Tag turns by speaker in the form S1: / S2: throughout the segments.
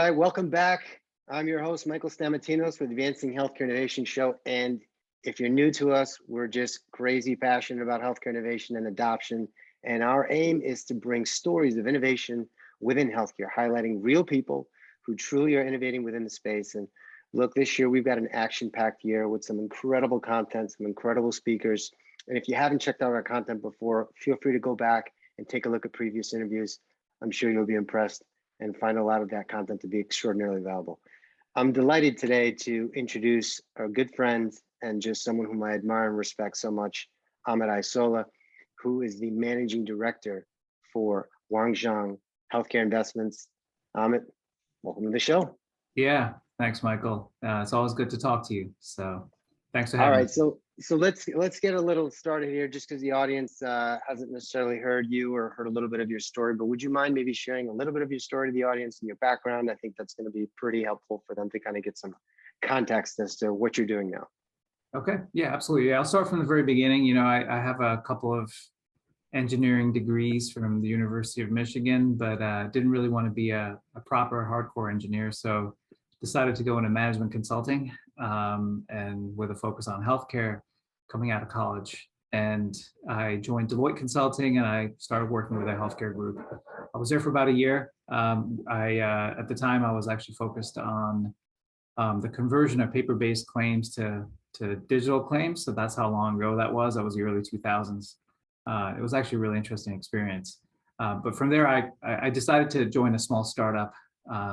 S1: Hi, welcome back. I'm your host, Michael Stamatinos with Advancing Healthcare Innovation Show. And if you're new to us, we're just crazy passionate about healthcare innovation and adoption. And our aim is to bring stories of innovation within healthcare, highlighting real people who truly are innovating within the space. And look, this year we've got an action-packed year with some incredible content, some incredible speakers. And if you haven't checked out our content before, feel free to go back and take a look at previous interviews. I'm sure you'll be impressed and find a lot of that content to be extraordinarily valuable. I'm delighted today to introduce our good friend and just someone whom I admire and respect so much, Amit Aysola, who is the managing director for Wanxiang Healthcare Investments. Amit, welcome to the show.
S2: Yeah, thanks, Michael. It's always good to talk to you. So thanks for having me.
S1: All right, so let's get a little started here, just because the audience hasn't necessarily heard you or heard a little bit of your story. But would you mind maybe sharing a little bit of your story to the audience and your background? I think that's going to be pretty helpful for them to kind of get some context as to what you're doing now.
S2: Okay, yeah, absolutely. Yeah, I'll start from the very beginning. You know, I have a couple of engineering degrees from the University of Michigan, but didn't really want to be a proper hardcore engineer. So decided to go into management consulting and with a focus on healthcare coming out of college. And I joined Deloitte Consulting and I started working with a healthcare group. I was there for about a year. At the time, I was actually focused on the conversion of paper-based claims to digital claims. So that's how long ago that was. That was the early 2000s. It was actually a really interesting experience. But from there, I decided to join a small startup.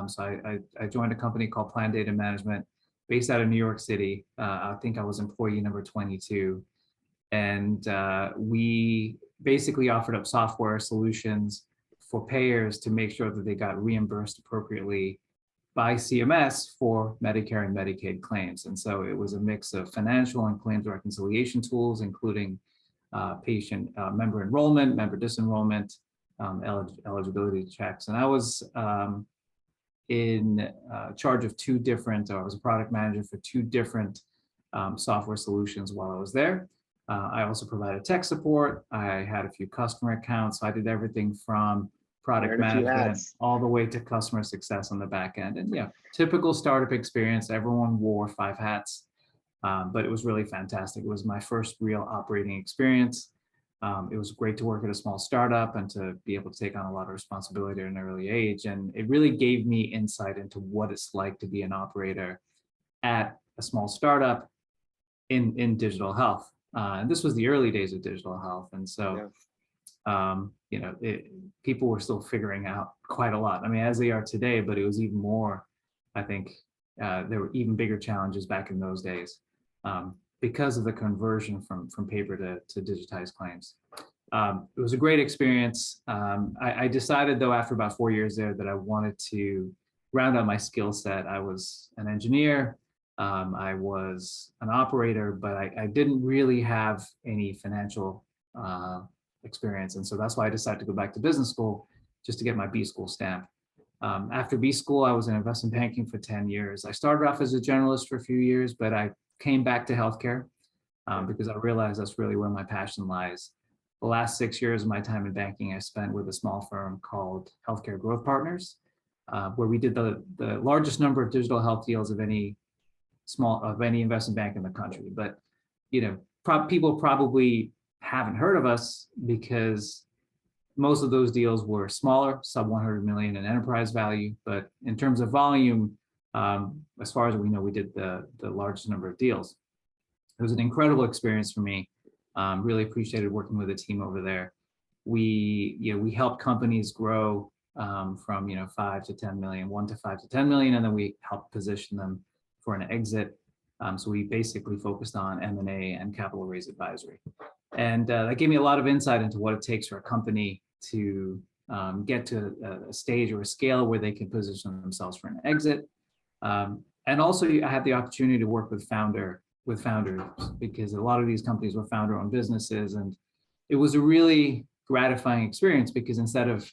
S2: So I joined a company called Plan Data Management based out of New York City. I think I was employee number 22. And we basically offered up software solutions for payers to make sure that they got reimbursed appropriately by CMS for Medicare and Medicaid claims. And so it was a mix of financial and claims reconciliation tools, including patient member enrollment, member disenrollment, eligibility checks. And I was in charge of I was a product manager for two different software solutions while I was there. I also provided tech support. I had a few customer accounts. So I did everything from product management all the way to customer success on the back end. And yeah, typical startup experience. Everyone wore 5 hats, but it was really fantastic. It was my first real operating experience. It was great to work at a small startup and to be able to take on a lot of responsibility at an early age. And it really gave me insight into what it's like to be an operator at a small startup in digital health. And this was the early days of digital health. And so, you know, people were still figuring out quite a lot. I mean, as they are today, but it was even more, I think, there were even bigger challenges back in those days because of the conversion from paper to digitized claims. It was a great experience. I decided, though, after about 4 years there, that I wanted to round out my skill set. I was an engineer. I was an operator, but I didn't really have any financial experience. And so that's why I decided to go back to business school just to get my B school stamp. After B school, I was in investment banking for 10 years. I started off as a generalist for a few years, but I came back to healthcare because I realized that's really where my passion lies. The last 6 years of my time in banking, I spent with a small firm called Healthcare Growth Partners, where we did the largest number of digital health deals of any investment bank in the country. But you know, people probably haven't heard of us because most of those deals were smaller, sub 100 million in enterprise value. But in terms of volume, as far as we know, we did the largest number of deals. It was an incredible experience for me. Really appreciated working with the team over there. We helped companies grow from 5 to 10 million, 1 to 5 to 10 million, and then we helped position them for an exit. So we basically focused on M&A and capital raise advisory. And that gave me a lot of insight into what it takes for a company to get to a stage or a scale where they can position themselves for an exit. And also I had the opportunity to work with founders because a lot of these companies were founder-owned businesses. And it was a really gratifying experience because instead of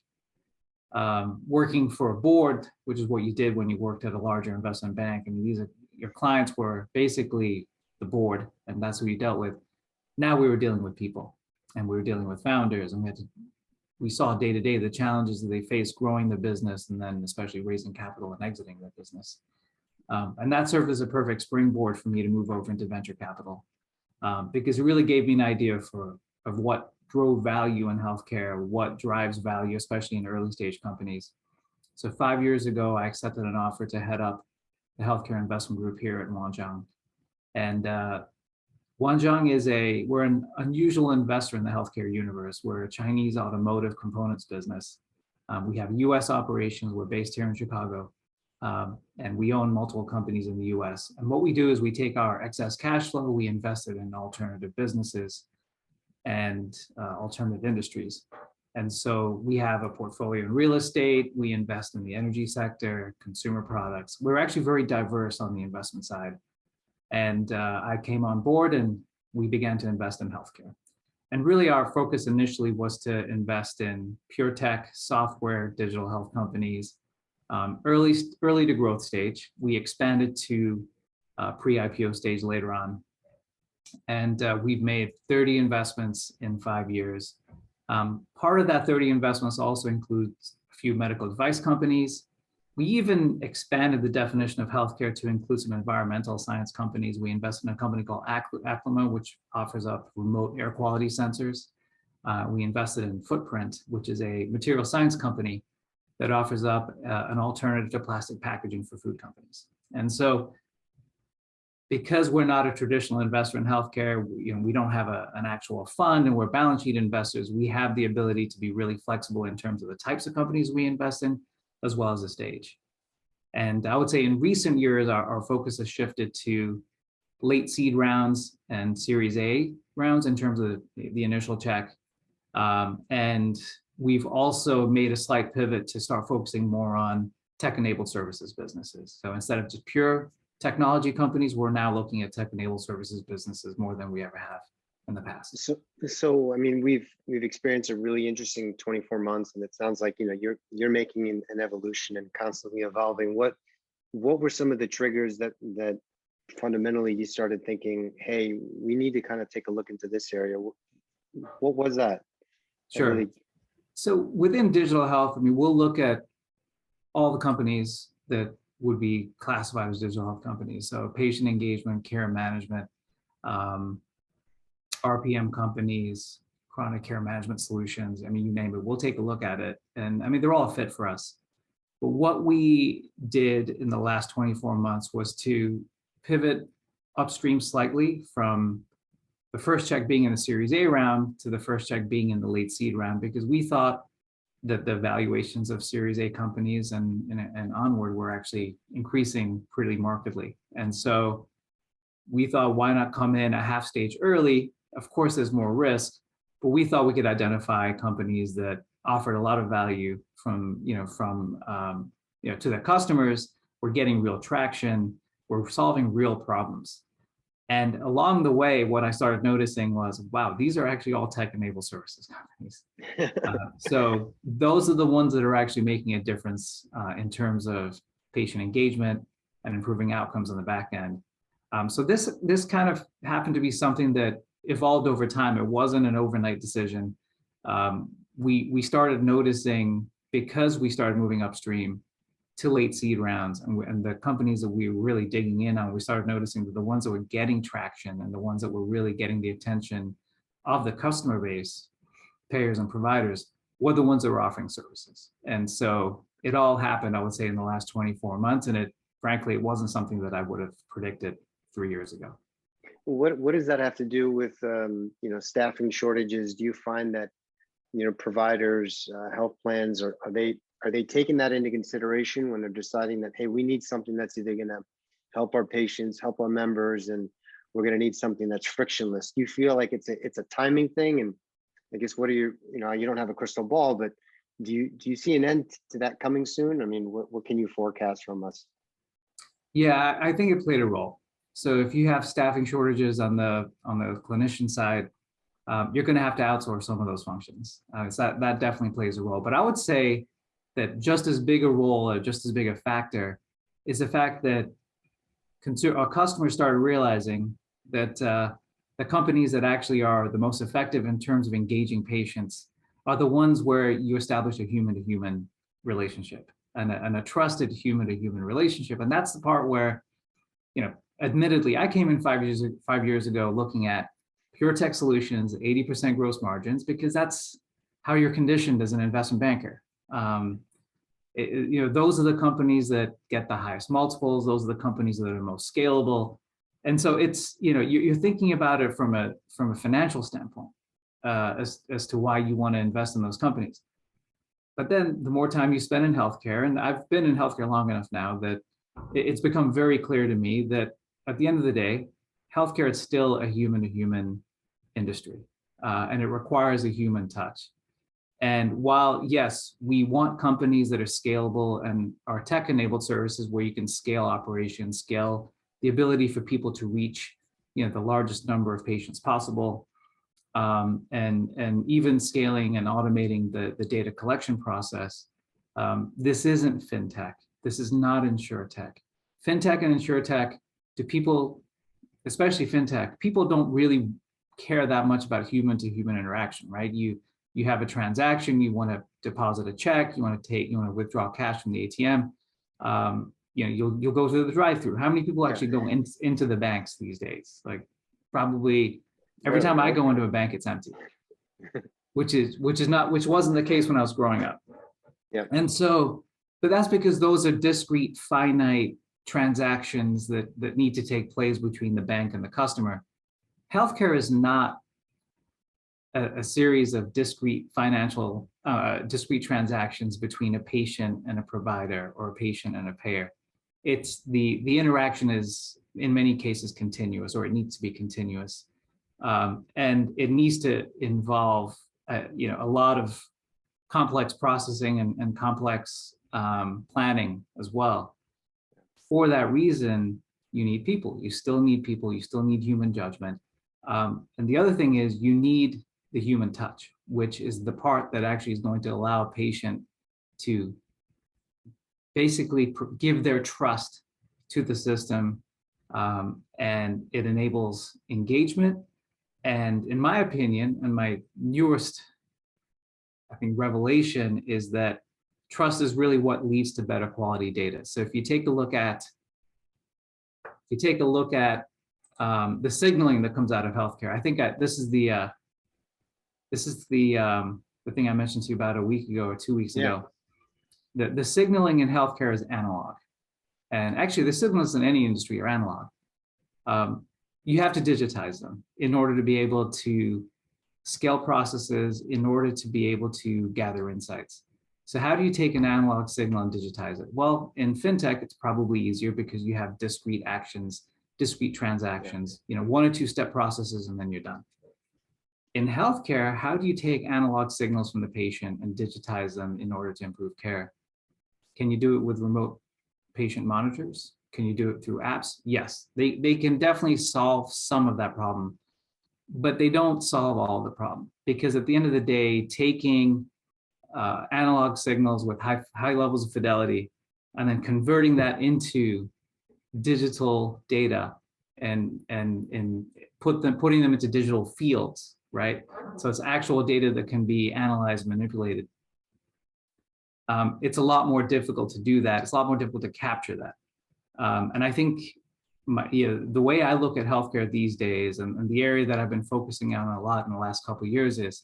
S2: working for a board, which is what you did when you worked at a larger investment bank, I mean, your clients were basically the board and that's who you dealt with. Now we were dealing with people and we were dealing with founders and we had to we saw day to day the challenges that they face growing the business and then especially raising capital and exiting the business. And that served as a perfect springboard for me to move over into venture capital because it really gave me an idea of what drove value in healthcare, what drives value, especially in early stage companies. So 5 years ago, I accepted an offer to head up the healthcare investment group here at Wanxiang. And Wanxiang we're an unusual investor in the healthcare universe. We're a Chinese automotive components business. We have US operations. We're based here in Chicago. And we own multiple companies in the US. And what we do is we take our excess cash flow, we invest it in alternative businesses and alternative industries. And so we have a portfolio in real estate, we invest in the energy sector, consumer products. We're actually very diverse on the investment side. And I came on board and we began to invest in healthcare. And really our focus initially was to invest in pure tech, software, digital health companies, early to growth stage. We expanded to pre-IPO stage later on. And we've made 30 investments in 5 years. Part of that 30 investments also includes a few medical device companies. We even expanded the definition of healthcare to include some environmental science companies. We invested in a company called Acclima, which offers up remote air quality sensors. We invested in Footprint, which is a material science company that offers up an alternative to plastic packaging for food companies. And so because we're not a traditional investor in healthcare, we don't have an actual fund and we're balance sheet investors, we have the ability to be really flexible in terms of the types of companies we invest in, as well as the stage. And I would say in recent years, our focus has shifted to late seed rounds and Series A rounds in terms of the initial check. And we've also made a slight pivot to start focusing more on tech-enabled services businesses. So instead of just pure technology companies, we're now looking at tech-enabled services businesses more than we ever have in the past.
S1: So I mean, we've experienced a really interesting 24 months, and it sounds like you're making an evolution and constantly evolving. What were some of the triggers that fundamentally you started thinking, hey, we need to kind of take a look into this area? What was that?
S2: Sure. So within digital health, I mean, we'll look at all the companies that would be classified as digital health companies. So patient engagement, care management, RPM companies, chronic care management solutions. I mean, you name it, we'll take a look at it. And I mean, they're all a fit for us. But what we did in the last 24 months was to pivot upstream slightly from the first check being in the Series A round to the first check being in the late seed round, because we thought that the valuations of Series A companies and onward were actually increasing pretty markedly. And so we thought, why not come in a half stage early? Of course, there's more risk, but we thought we could identify companies that offered a lot of value from to their customers. We're getting real traction. We're solving real problems. And along the way, what I started noticing was, wow, these are actually all tech-enabled services companies. So those are the ones that are actually making a difference in terms of patient engagement and improving outcomes on the back end. So this kind of happened to be something that evolved over time. It wasn't an overnight decision. We started noticing, because we started moving upstream to late seed rounds and the companies that we were really digging in on, we started noticing that the ones that were getting traction and the ones that were really getting the attention of the customer base, payers and providers, were the ones that were offering services. And so it all happened, I would say, in the last 24 months. And frankly, it wasn't something that I would have predicted 3 years ago.
S1: What does that have to do with staffing shortages? Do you find that providers, health plans, are they taking that into consideration when they're deciding that, hey, we need something that's either going to help our patients, help our members, and we're going to need something that's frictionless? Do you feel like it's a timing thing? And I guess, what are you don't have a crystal ball, but do you see an end to that coming soon? I mean, what can you forecast from us?
S2: Yeah, I think it played a role. So if you have staffing shortages on the clinician side, you're going to have to outsource some of those functions. So that definitely plays a role. But I would say that just as big a role, or just as big a factor, is the fact that our customers started realizing that the companies that actually are the most effective in terms of engaging patients are the ones where you establish a human-to-human relationship and a trusted human-to-human relationship. And that's the part where, admittedly, I came in 5 years ago looking at pure tech solutions, 80% gross margins, because that's how you're conditioned as an investment banker. Those are the companies that get the highest multiples. Those are the companies that are most scalable. And so it's, you're thinking about it from a financial standpoint as to why you want to invest in those companies. But then the more time you spend in healthcare, and I've been in healthcare long enough now that it's become very clear to me that at the end of the day, healthcare is still a human-to-human industry, and it requires a human touch. And while, yes, we want companies that are scalable and are tech-enabled services where you can scale operations, scale the ability for people to reach, the largest number of patients possible, and even scaling and automating the data collection process. This isn't fintech. This is not insurtech. Fintech and insurtech, to people, especially fintech, people don't really care that much about human-to-human interaction, right? You have a transaction, you want to deposit a check, you want to withdraw cash from the ATM. You'll go through the drive-through. How many people actually go into the banks these days? Like, probably every time I go into a bank, it's empty, which wasn't the case when I was growing up.
S1: Yeah.
S2: And so, but that's because those are discrete, finite transactions that need to take place between the bank and the customer. Healthcare is not a series of discrete discrete transactions between a patient and a provider, or a patient and a payer. It's the interaction is in many cases continuous, or it needs to be continuous, and it needs to involve a lot of complex processing and complex planning as well. For that reason, you need people. You still need people. You still need human judgment. And the other thing is you need the human touch, which is the part that actually is going to allow a patient to basically give their trust to the system, and it enables engagement. And in my opinion, and my newest, I think, revelation is that trust is really what leads to better quality data. So if you take a look at the signaling that comes out of healthcare, I think this is the thing I mentioned to you about a week ago or 2 weeks ago. The signaling in healthcare is analog. And actually the signals in any industry are analog. You have to digitize them in order to be able to scale processes, in order to be able to gather insights. So how do you take an analog signal and digitize it? Well, in fintech, it's probably easier because you have discrete actions, discrete transactions, 1 or 2 step processes, and then you're done. In healthcare, how do you take analog signals from the patient and digitize them in order to improve care? Can you do it with remote patient monitors? Can you do it through apps? Yes, they can definitely solve some of that problem, but they don't solve all the problem, because at the end of the day, taking analog signals with high levels of fidelity and then converting that into digital data and putting them into digital fields, right? So it's actual data that can be analyzed, manipulated. It's a lot more difficult to do that. It's a lot more difficult to capture that. And I think the way I look at healthcare these days, and the area that I've been focusing on a lot in the last couple of years, is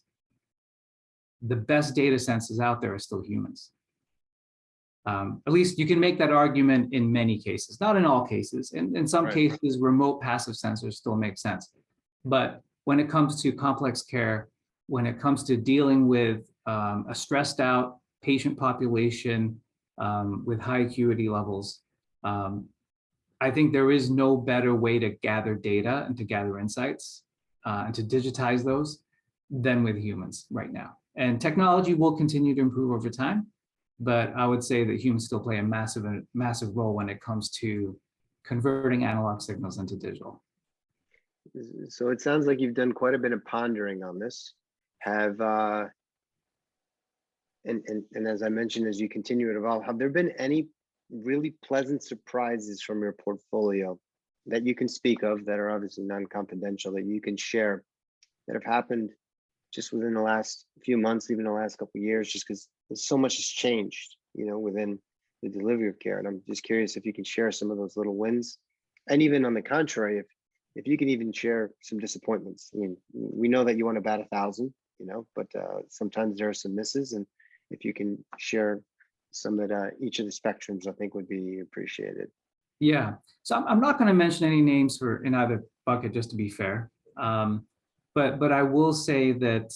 S2: the best data senses out there are still humans. At least you can make that argument in many cases, not in all cases. In some cases, remote passive sensors still make sense. But when it comes to complex care, when it comes to dealing with a stressed out patient population with high acuity levels, I think there is no better way to gather data and to gather insights and to digitize those than with humans right now. And technology will continue to improve over time, but I would say that humans still play a massive role when it comes to converting analog signals into digital.
S1: So it sounds like you've done quite a bit of pondering on this. And as I mentioned, as you continue to evolve, have there been any really pleasant surprises from your portfolio that you can speak of, that are obviously non-confidential, that you can share, that have happened just within the last few months, even the last couple of years, just because so much has changed, within the delivery of care. And I'm just curious if you can share some of those little wins, and even on the contrary, if you can even share some disappointments. I mean, we know that you want to bat 1,000, but sometimes there are some misses, and if you can share some at each of the spectrums, I think would be appreciated.
S2: Yeah. So I'm not going to mention any names in either bucket, just to be fair. But I will say that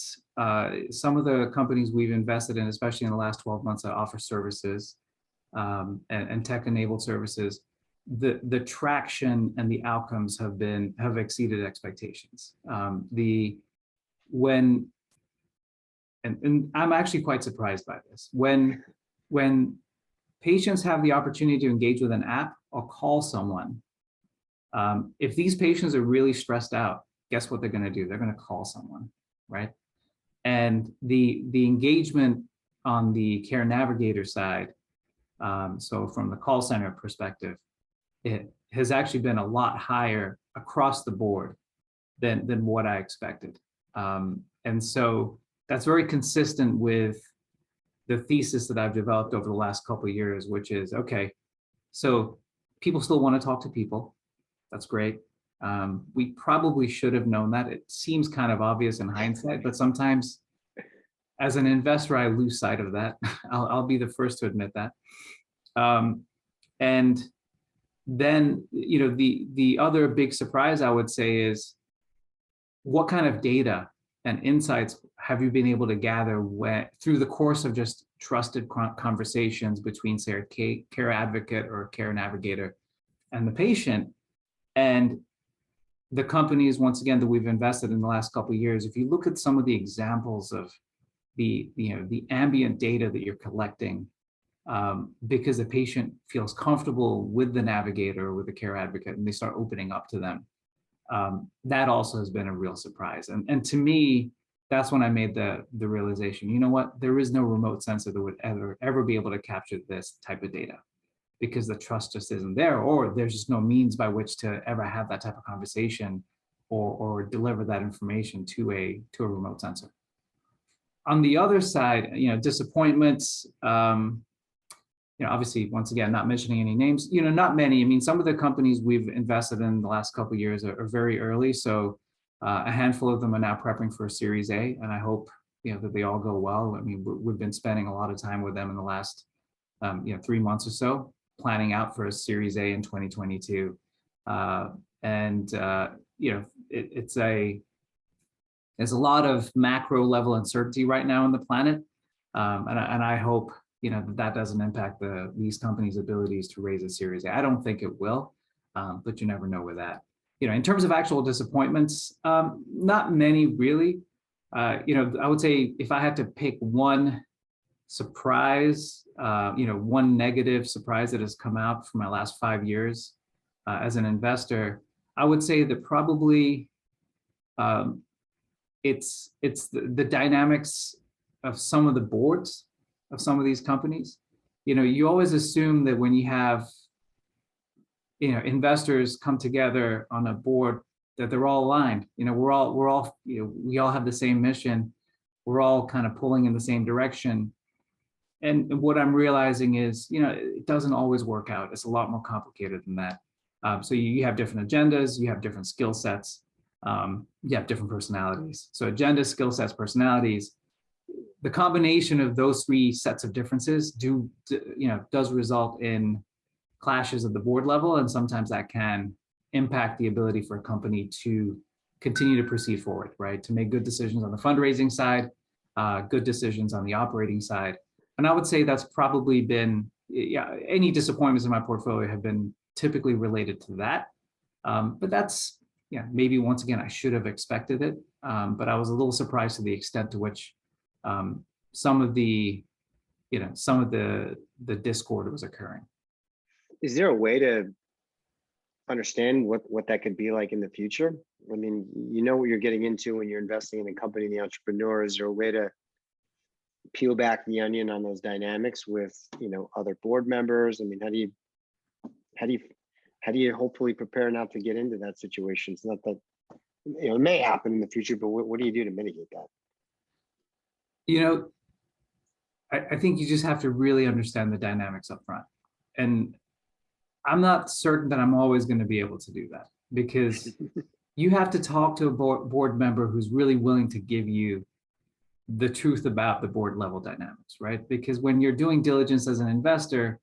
S2: some of the companies we've invested in, especially in the last 12 months, that offer services and tech-enabled services, the traction and the outcomes have exceeded expectations. And I'm actually quite surprised by this. When patients have the opportunity to engage with an app or call someone, if these patients are really stressed out, guess what they're going to do? They're going to call someone, right? And the engagement on the care navigator side, so from the call center perspective, it has actually been a lot higher across the board than what I expected. And so that's very consistent with the thesis that I've developed over the last couple of years, which is, okay, so people still want to talk to people. That's great. We probably should have known that. It seems kind of obvious in hindsight, but sometimes as an investor, I lose sight of that. I'll be the first to admit that. And then, the other big surprise I would say is, what kind of data and insights have you been able to gather through the course of just trusted conversations between, say, a care advocate or a care navigator and the patient? And the companies, once again, that we've invested in the last couple of years, if you look at some of the examples of the ambient data that you're collecting, because the patient feels comfortable with the navigator or with the care advocate, and they start opening up to them, that also has been a real surprise. And to me, that's when I made the realization, you know what, there is no remote sensor that would ever be able to capture this type of data, because the trust just isn't there, or there's just no means by which to ever have that type of conversation or deliver that information to a remote sensor. On the other side, disappointments, obviously, once again, not mentioning any names, not many. I mean, some of the companies we've invested in the last couple of years are very early. So a handful of them are now prepping for a Series A, and I hope, that they all go well. I mean, we've been spending a lot of time with them in the last, 3 months or so, planning out for a Series A in 2022. There's a lot of macro level uncertainty right now on the planet. And I hope, that doesn't impact these companies' abilities to raise a Series A. I don't think it will, but you never know with that. In terms of actual disappointments, not many really. I would say if I had to pick one surprise, one negative surprise that has come out from my last 5 years as an investor, I would say that probably it's the dynamics of some of the boards of some of these companies. You always assume that when you have investors come together on a board, that they're all aligned. We all have the same mission. We're all kind of pulling in the same direction. And what I'm realizing is, it doesn't always work out. It's a lot more complicated than that. So you have different agendas, you have different skill sets, you have different personalities. So agenda, skill sets, personalities, the combination of those three sets of differences does result in clashes at the board level, and sometimes that can impact the ability for a company to continue to proceed forward, right? To make good decisions on the fundraising side, good decisions on the operating side. And I would say that's probably been, any disappointments in my portfolio have been typically related to that. But that's, maybe once again, I should have expected it. But I was a little surprised to the extent to which some of the discord was occurring.
S1: Is there a way to understand what that could be like in the future? I mean, what you're getting into when you're investing in a company, the entrepreneur. Is there a way to peel back the onion on those dynamics with other board members? I mean, how do you hopefully prepare not to get into that situation? It's not that it may happen in the future, but what do you do to mitigate that?
S2: You know, I think you just have to really understand the dynamics up front. And I'm not certain that I'm always going to be able to do that, because you have to talk to a board member who's really willing to give you the truth about the board level dynamics, right? Because when you're doing diligence as an investor,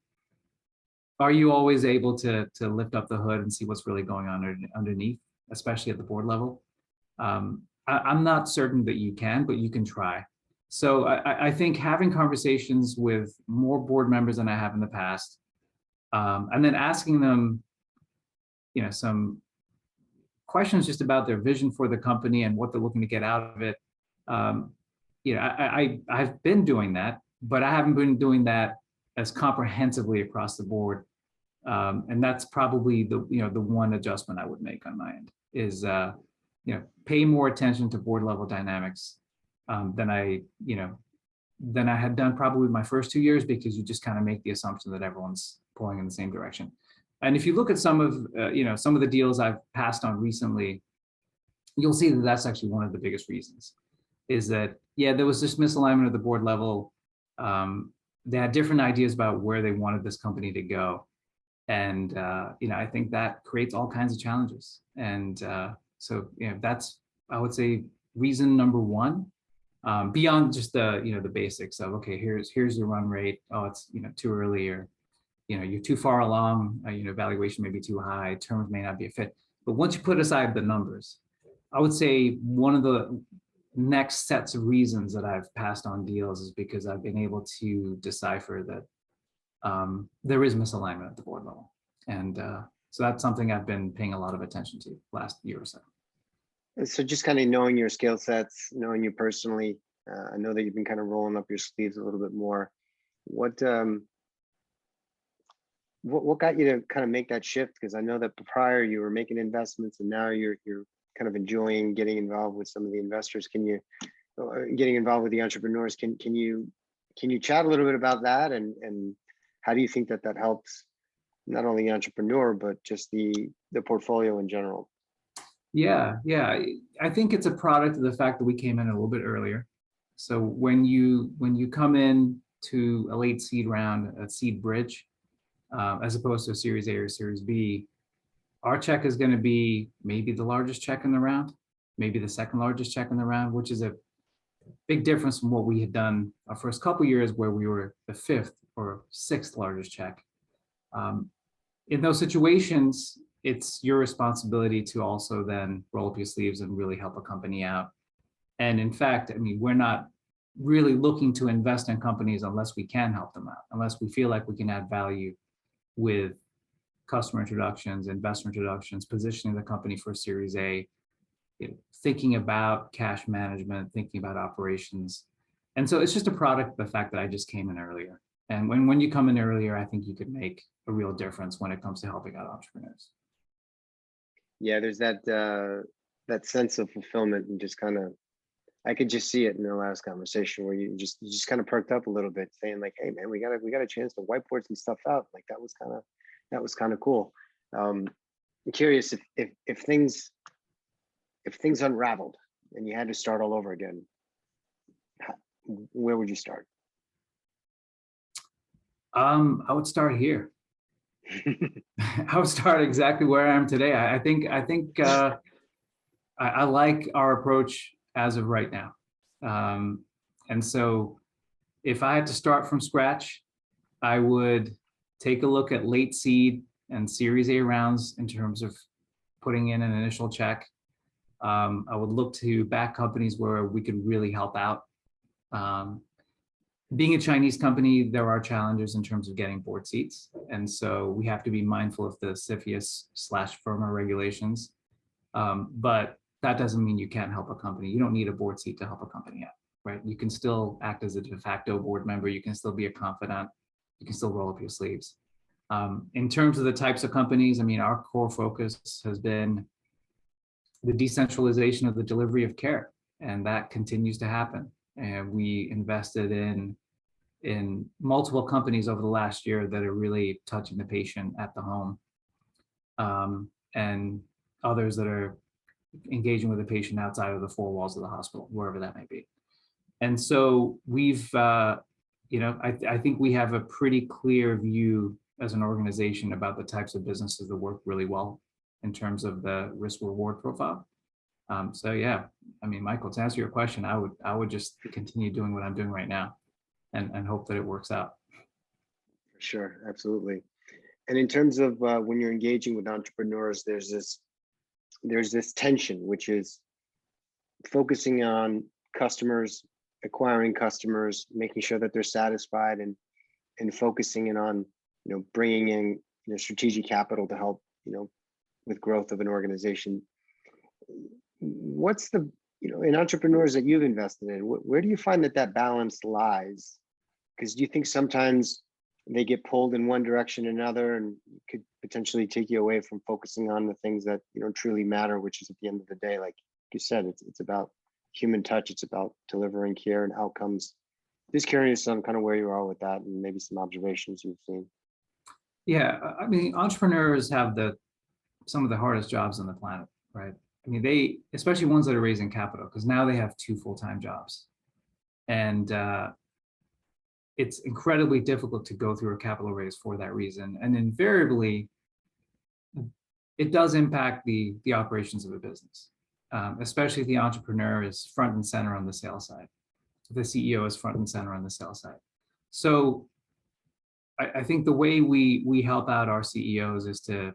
S2: are you always able to lift up the hood and see what's really going on underneath, especially at the board level? I'm not certain that you can, but you can try. So I think having conversations with more board members than I have in the past, and then asking them, some questions just about their vision for the company and what they're looking to get out of it. I've been doing that, but I haven't been doing that as comprehensively across the board. And that's probably the one adjustment I would make on my end is, pay more attention to board level dynamics than I had done probably my first 2 years, because you just kind of make the assumption that everyone's pulling in the same direction. And if you look at some of the deals I've passed on recently, you'll see that that's actually one of the biggest reasons, is that, there was this misalignment at the board level. They had different ideas about where they wanted this company to go. And, I think that creates all kinds of challenges. And so, that's, I would say, reason number one, beyond just the basics of, okay, here's your run rate. Oh, it's, too early, or, you're too far along, valuation may be too high, terms may not be a fit. But once you put aside the numbers, I would say one of the next sets of reasons that I've passed on deals is because I've been able to decipher that there is misalignment at the board level. And so that's something I've been paying a lot of attention to last year or so.
S1: So just kind of knowing your skill sets, knowing you personally, I know that you've been kind of rolling up your sleeves a little bit more. What got you to kind of make that shift? Because I know that prior you were making investments, and now you're kind of enjoying getting involved with some of the investors. Getting involved with the entrepreneurs? Can you chat a little bit about that, and how do you think that helps not only the entrepreneur but just the portfolio in general?
S2: Yeah. I think it's a product of the fact that we came in a little bit earlier. So when you come in to a late seed round, a seed bridge, as opposed to a Series A or Series B, our check is going to be maybe the largest check in the round, maybe the second largest check in the round, which is a big difference from what we had done our first couple of years, where we were the fifth or sixth largest check. In those situations, it's your responsibility to also then roll up your sleeves and really help a company out. And in fact, we're not really looking to invest in companies unless we can help them out, unless we feel like we can add value with customer introductions, investor introductions, positioning the company for Series A, thinking about cash management, thinking about operations. And so it's just a product of the fact that I just came in earlier. And when you come in earlier, I think you could make a real difference when it comes to helping out entrepreneurs.
S1: Yeah, there's that sense of fulfillment, and just kind of, I could just see it in the last conversation where you just kind of perked up a little bit, saying like, "Hey man, we got a chance to whiteboard some stuff out." Like that was kind of cool. I'm curious if things unraveled and you had to start all over again, where would you start?
S2: I would start here. I would start exactly where I am today. I think I like our approach as of right now. And so if I had to start from scratch, I would take a look at late seed and Series A rounds in terms of putting in an initial check. I would look to back companies where we could really help out. Being a Chinese company, there are challenges in terms of getting board seats. And so we have to be mindful of the CFIUS/FIRMA regulations. But that doesn't mean you can't help a company. You don't need a board seat to help a company out, right? You can still act as a de facto board member. You can still be a confidant. You can still roll up your sleeves. In terms of the types of companies, our core focus has been the decentralization of the delivery of care, and that continues to happen. And we invested in multiple companies over the last year that are really touching the patient at the home, and others that are engaging with the patient outside of the four walls of the hospital, wherever that may be. And so we've, I think we have a pretty clear view as an organization about the types of businesses that work really well in terms of the risk reward profile. So yeah, I mean, Michael, to answer your question, I would just continue doing what I'm doing right now and hope that it works out.
S1: For sure, absolutely. And in terms of when you're engaging with entrepreneurs, there's this tension, which is focusing on customers, acquiring customers, making sure that they're satisfied, and focusing in on bringing in strategic capital to help with growth of an organization. What's the in entrepreneurs that you've invested in, where do you find that balance lies? Because do you think sometimes they get pulled in one direction or another, and could potentially take you away from focusing on the things that truly matter, which is at the end of the day, like you said, it's about human touch, it's about delivering care and outcomes. Just curious on kind of where you are with that and maybe some observations you've seen.
S2: Yeah, I mean, entrepreneurs have some of the hardest jobs on the planet, right? I mean, they, especially ones that are raising capital, because now they have 2 full-time jobs. And it's incredibly difficult to go through a capital raise for that reason. And invariably, it does impact the operations of a business, especially if the entrepreneur is front and center on the sales side. The CEO is front and center on the sales side. So I think the way we help out our CEOs is to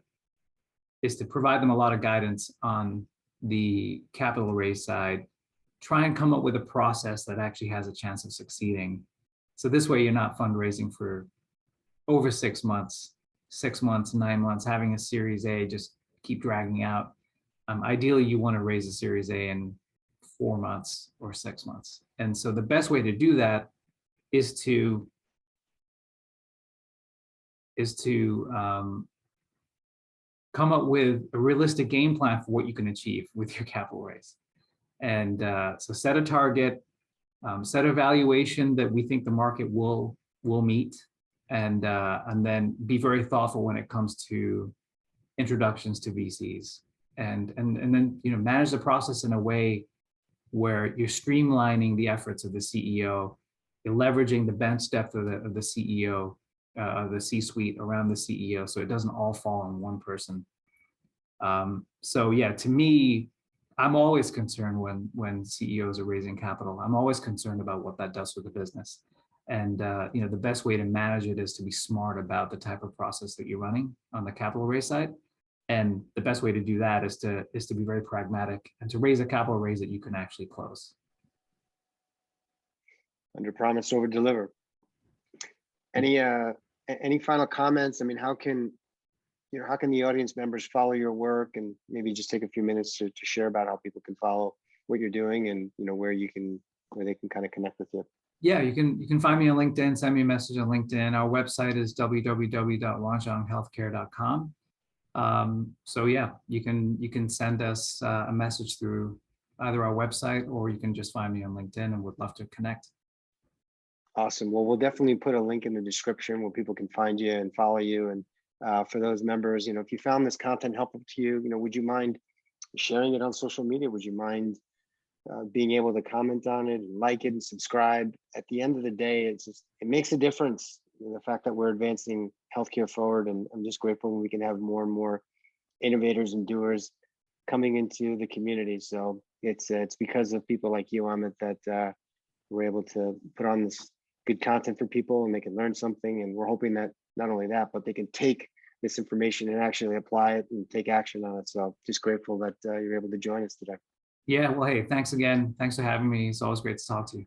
S2: provide them a lot of guidance on the capital raise side, try and come up with a process that actually has a chance of succeeding. So this way you're not fundraising for over 6 months, 6 months, 9 months, having a Series A just keep dragging out. Ideally, you want to raise a Series A in 4 months or 6 months. And so the best way to do that is to come up with a realistic game plan for what you can achieve with your capital raise. And so set a target, set a valuation that we think the market will meet, and then be very thoughtful when it comes to introductions to VCs, and then manage the process in a way where you're streamlining the efforts of the CEO, you're leveraging the bench depth of the CEO, of the C-suite around the CEO, so it doesn't all fall on one person. So yeah, to me, I'm always concerned when CEOs are raising capital. I'm always concerned about what that does for the business. And the best way to manage it is to be smart about the type of process that you're running on the capital raise side. And the best way to do that is to be very pragmatic and to raise a capital raise that you can actually close.
S1: Under promise, over deliver. Any final comments? I mean, how can the audience members follow your work, and maybe just take a few minutes to share about how people can follow what you're doing, and where they can kind of connect with you?
S2: Yeah, you can find me on LinkedIn, send me a message on LinkedIn. Our website is www.wanxianghealthcare.com. So yeah, you can send us a message through either our website, or you can just find me on LinkedIn, and would love to connect.
S1: Awesome. Well, we'll definitely put a link in the description where people can find you and follow you. And for those members, if you found this content helpful to you, would you mind sharing it on social media? Would you mind being able to comment on it, and like it, and subscribe? At the end of the day, it makes a difference. The fact that we're advancing healthcare forward, and I'm just grateful when we can have more and more innovators and doers coming into the community. So it's because of people like you, Amit, that we're able to put on this good content for people, and they can learn something. And we're hoping that not only that, but they can take this information and actually apply it and take action on it. So just grateful that you're able to join us today.
S2: Yeah, well, hey, thanks again. Thanks for having me. It's always great to talk to you.